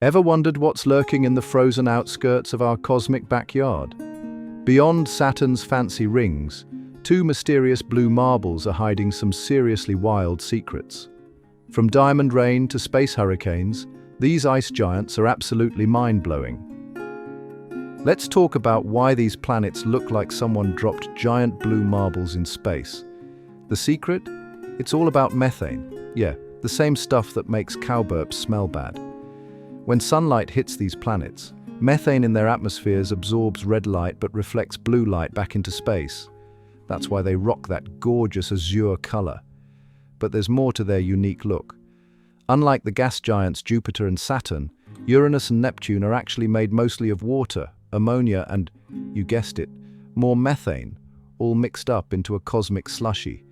Ever wondered what's lurking in the frozen outskirts of our cosmic backyard? Beyond Saturn's fancy rings, two mysterious blue marbles are hiding some seriously wild secrets. From diamond rain to space hurricanes, these ice giants are absolutely mind-blowing. Let's talk about why these planets look like someone dropped giant blue marbles in space. The secret? It's all about methane. Yeah, the same stuff that makes cow burps smell bad. When sunlight hits these planets, methane in their atmospheres absorbs red light but reflects blue light back into space. That's why they rock that gorgeous azure color. But there's more to their unique look. Unlike the gas giants Jupiter and Saturn, Uranus and Neptune are actually made mostly of water, ammonia and, you guessed it, more methane, all mixed up into a cosmic slushy.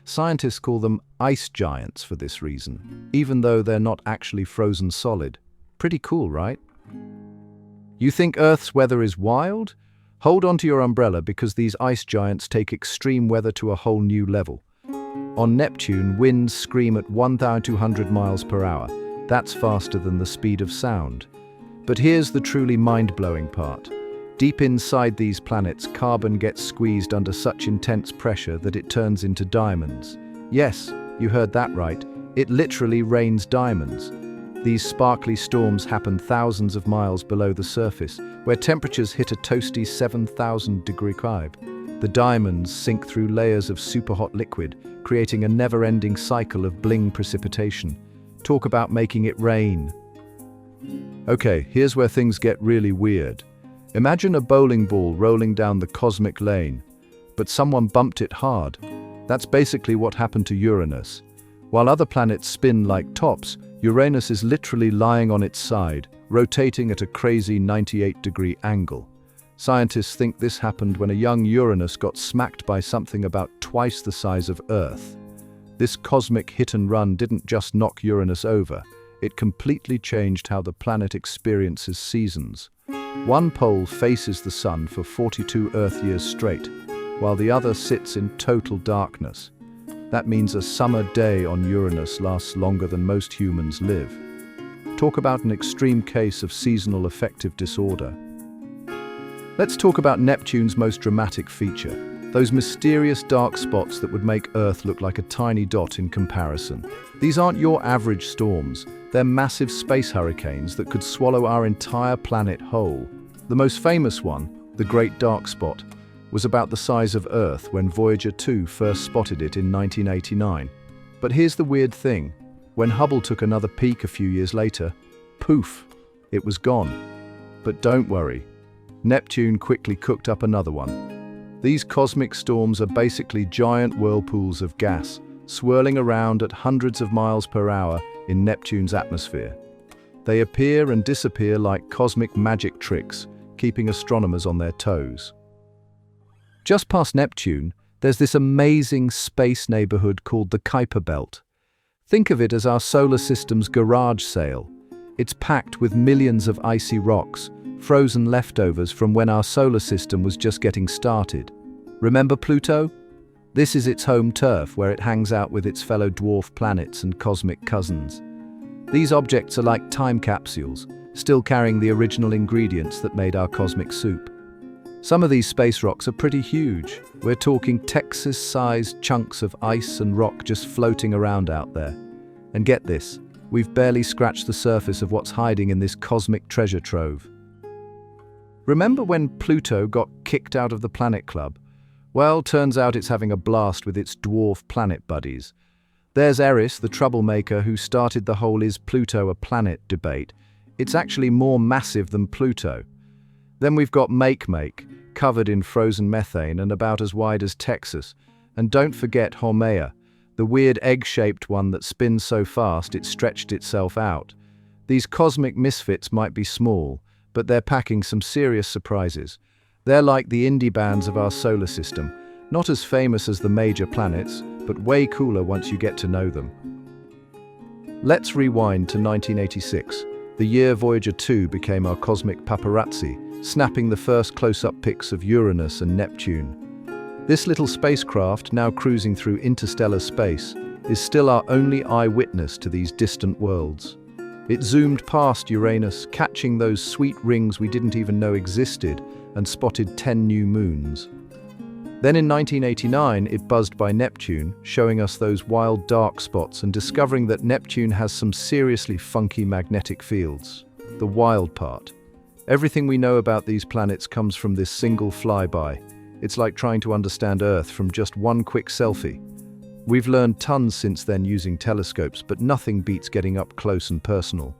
Scientists call them ice giants for this reason, even though they're not actually frozen solid. Pretty cool, right? You think Earth's weather is wild? Hold on to your umbrella because these ice giants take extreme weather to a whole new level. On Neptune, winds scream at 1,200 miles per hour. That's faster than the speed of sound. But here's the truly mind-blowing part. Deep inside these planets, carbon gets squeezed under such intense pressure that it turns into diamonds. Yes, you heard that right. It literally rains diamonds. These sparkly storms happen thousands of miles below the surface, where temperatures hit a toasty 7,000-degree vibe. The diamonds sink through layers of superhot liquid, creating a never-ending cycle of bling precipitation. Talk about making it rain. Okay, here's where things get really weird. Imagine a bowling ball rolling down the cosmic lane, but someone bumped it hard. That's basically what happened to Uranus. While other planets spin like tops, Uranus is literally lying on its side, rotating at a crazy 98-degree angle. Scientists think this happened when a young Uranus got smacked by something about twice the size of Earth. This cosmic hit and run didn't just knock Uranus over, it completely changed how the planet experiences seasons. One pole faces the sun for 42 Earth years straight, while the other sits in total darkness. That means a summer day on Uranus lasts longer than most humans live. Talk about an extreme case of seasonal affective disorder. Let's talk about Neptune's most dramatic feature, those mysterious dark spots that would make Earth look like a tiny dot in comparison. These aren't your average storms, they're massive space hurricanes that could swallow our entire planet whole. The most famous one, the Great Dark Spot, was about the size of Earth when Voyager 2 first spotted it in 1989. But here's the weird thing. When Hubble took another peek a few years later, poof, it was gone. But don't worry, Neptune quickly cooked up another one. These cosmic storms are basically giant whirlpools of gas, swirling around at hundreds of miles per hour in Neptune's atmosphere. They appear and disappear like cosmic magic tricks, keeping astronomers on their toes. Just past Neptune, there's this amazing space neighborhood called the Kuiper Belt. Think of it as our solar system's garage sale. It's packed with millions of icy rocks, frozen leftovers from when our solar system was just getting started. Remember Pluto? This is its home turf where it hangs out with its fellow dwarf planets and cosmic cousins. These objects are like time capsules, still carrying the original ingredients that made our cosmic soup. Some of these space rocks are pretty huge. We're talking Texas-sized chunks of ice and rock just floating around out there. And get this, we've barely scratched the surface of what's hiding in this cosmic treasure trove. Remember when Pluto got kicked out of the Planet Club? Well, turns out it's having a blast with its dwarf planet buddies. There's Eris, the troublemaker who started the whole "is Pluto a planet" debate. It's actually more massive than Pluto. Then we've got Makemake, covered in frozen methane and about as wide as Texas. And don't forget Haumea, the weird egg-shaped one that spins so fast it stretched itself out. These cosmic misfits might be small, but they're packing some serious surprises. They're like the indie bands of our solar system, not as famous as the major planets, but way cooler once you get to know them. Let's rewind to 1986, the year Voyager 2 became our cosmic paparazzi, snapping the first close-up pics of Uranus and Neptune. This little spacecraft, now cruising through interstellar space, is still our only eyewitness to these distant worlds. It zoomed past Uranus, catching those sweet rings we didn't even know existed, and spotted 10 new moons. Then in 1989, it buzzed by Neptune, showing us those wild dark spots and discovering that Neptune has some seriously funky magnetic fields. The wild part. Everything we know about these planets comes from this single flyby. It's like trying to understand Earth from just one quick selfie. We've learned tons since then using telescopes, but nothing beats getting up close and personal.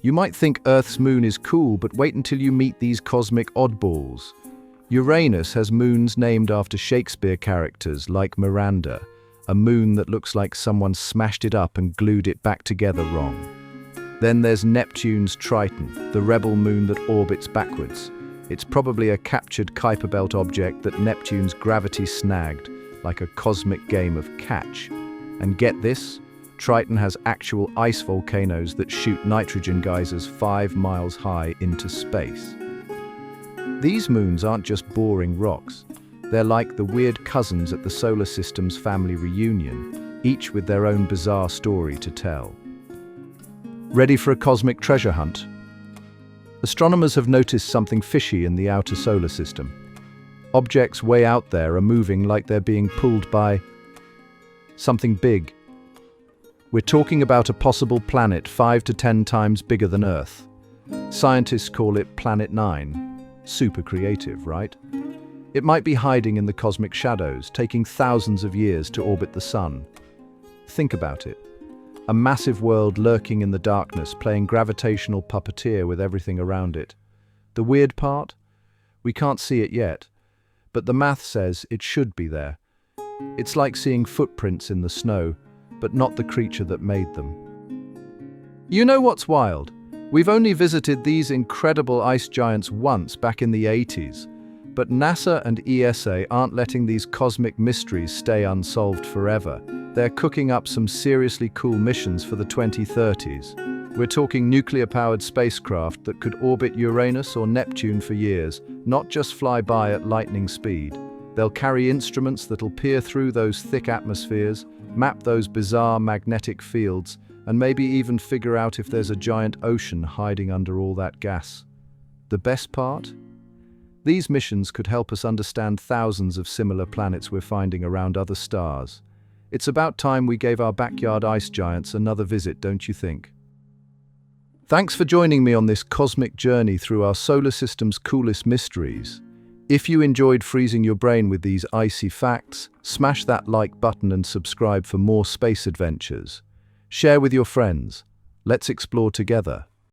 You might think Earth's moon is cool, but wait until you meet these cosmic oddballs. Uranus has moons named after Shakespeare characters like Miranda, a moon that looks like someone smashed it up and glued it back together wrong. Then there's Neptune's Triton, the rebel moon that orbits backwards. It's probably a captured Kuiper Belt object that Neptune's gravity snagged, like a cosmic game of catch. And get this, Triton has actual ice volcanoes that shoot nitrogen geysers 5 miles high into space. These moons aren't just boring rocks. They're like the weird cousins at the solar system's family reunion, each with their own bizarre story to tell. Ready for a cosmic treasure hunt? Astronomers have noticed something fishy in the outer solar system. Objects way out there are moving like they're being pulled by something big. We're talking about a possible planet 5 to 10 times bigger than Earth. Scientists call it Planet 9. Super creative, right? It might be hiding in the cosmic shadows, taking thousands of years to orbit the Sun. Think about it. A massive world lurking in the darkness, playing gravitational puppeteer with everything around it. The weird part? We can't see it yet, but the math says it should be there. It's like seeing footprints in the snow, but not the creature that made them. You know what's wild? We've only visited these incredible ice giants once back in the 80s, but NASA and ESA aren't letting these cosmic mysteries stay unsolved forever. They're cooking up some seriously cool missions for the 2030s. We're talking nuclear-powered spacecraft that could orbit Uranus or Neptune for years, not just fly by at lightning speed. They'll carry instruments that'll peer through those thick atmospheres, map those bizarre magnetic fields, and maybe even figure out if there's a giant ocean hiding under all that gas. The best part? These missions could help us understand thousands of similar planets we're finding around other stars. It's about time we gave our backyard ice giants another visit, don't you think? Thanks for joining me on this cosmic journey through our solar system's coolest mysteries. If you enjoyed freezing your brain with these icy facts, smash that like button and subscribe for more space adventures. Share with your friends. Let's explore together.